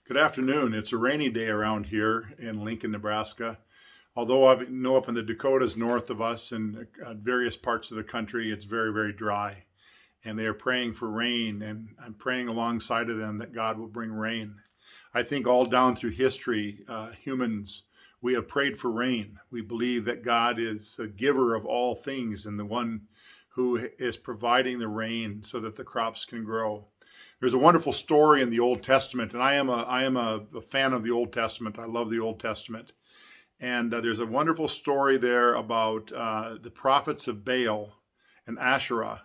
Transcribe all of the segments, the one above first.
Good afternoon. It's a rainy day around here in Lincoln, Nebraska. Although I know up in the Dakotas north of us and various parts of the country, it's very, very dry. And they are praying for rain, and I'm praying alongside of them that God will bring rain. I think all down through history, humans, we have prayed for rain. We believe that God is a giver of all things and the one who is providing the rain so that the crops can grow. There's a wonderful story in the Old Testament, and I am a fan of the Old Testament. I love the Old Testament, and there's a wonderful story there about the prophets of Baal and Asherah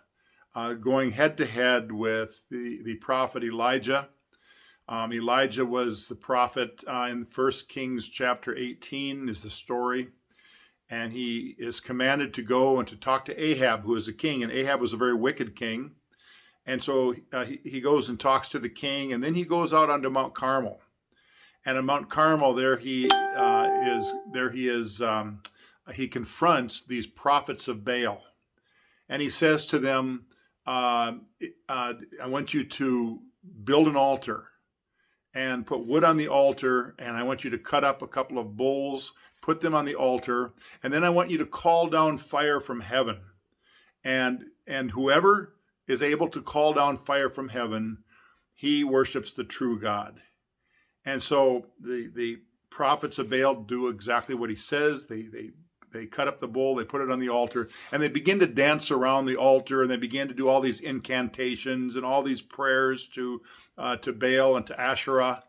going head to head with the prophet Elijah. Elijah was the prophet in 1 Kings chapter 18 is the story, and he is commanded to go and to talk to Ahab, who is the king, and Ahab was a very wicked king. And so he goes and talks to the king, and then he goes out onto Mount Carmel. And on Mount Carmel, he confronts these prophets of Baal, and he says to them, "I want you to build an altar and put wood on the altar, and I want you to cut up a couple of bulls, put them on the altar, and then I want you to call down fire from heaven, and whoever is able to call down fire from heaven, he worships the true God." And so the prophets of Baal do exactly what he says. They cut up the bull, they put it on the altar, and they begin to dance around the altar, and they begin to do all these incantations and all these prayers to Baal and to Asherah.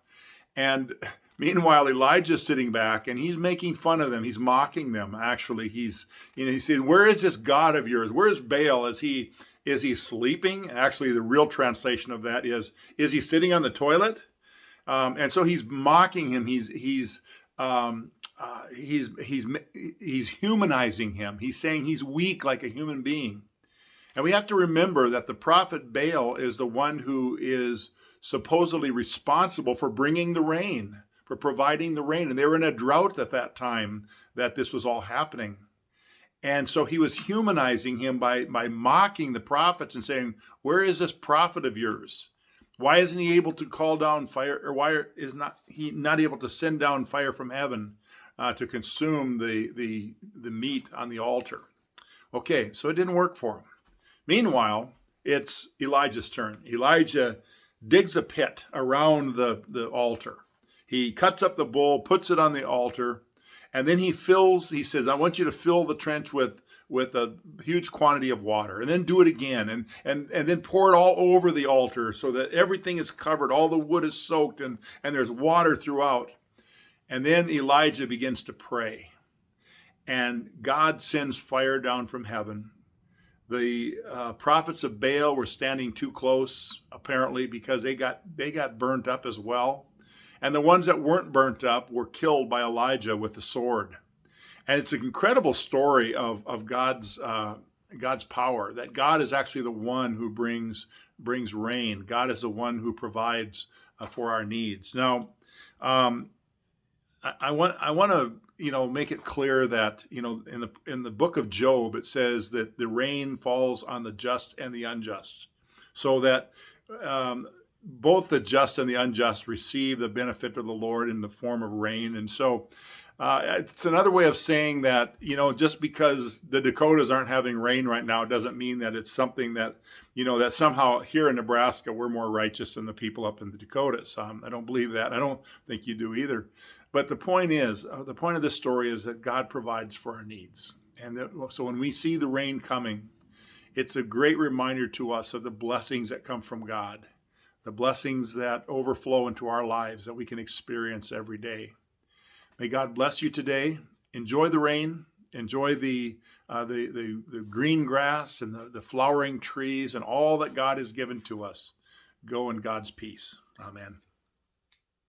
And meanwhile, Elijah's sitting back, and he's making fun of them. He's mocking them. Actually, he's saying, "Where is this God of yours? Where is Baal? Is he sleeping?" Actually, the real translation of that is he sitting on the toilet? And so he's mocking him. He's humanizing him. He's saying he's weak like a human being. And we have to remember that the prophet Baal is the one who is supposedly responsible for bringing the rain, for providing the rain. And they were in a drought at that time that this was all happening. And so he was humanizing him by mocking the prophets and saying, "Where is this prophet of yours? Why isn't he able to call down fire, or why is he not able to send down fire from heaven to consume the meat on the altar?" Okay, so it didn't work for him. Meanwhile, it's Elijah's turn. Elijah digs a pit around the altar. He cuts up the bull, puts it on the altar, and then he says, "I want you to fill the trench with a huge quantity of water, and then do it again, and then pour it all over the altar so that everything is covered, all the wood is soaked, and there's water throughout." And then Elijah begins to pray, and God sends fire down from heaven. The prophets of Baal were standing too close, apparently, because they got burnt up as well. And the ones that weren't burnt up were killed by Elijah with the sword. And it's an incredible story of God's power, that God is actually the one who brings rain. God is the one who provides for our needs. Now, I want to make it clear that in the book of Job it says that the rain falls on the just and the unjust, so that both the just and the unjust receive the benefit of the Lord in the form of rain. And so it's another way of saying that, just because the Dakotas aren't having rain right now doesn't mean that it's something that, that somehow here in Nebraska we're more righteous than the people up in the Dakotas. I don't believe that. I don't think you do either. But the point of this story is that God provides for our needs. So when we see the rain coming, it's a great reminder to us of the blessings that come from God, the blessings that overflow into our lives that we can experience every day. May God bless you today. Enjoy the rain. Enjoy the green grass and the flowering trees and all that God has given to us. Go in God's peace. Amen.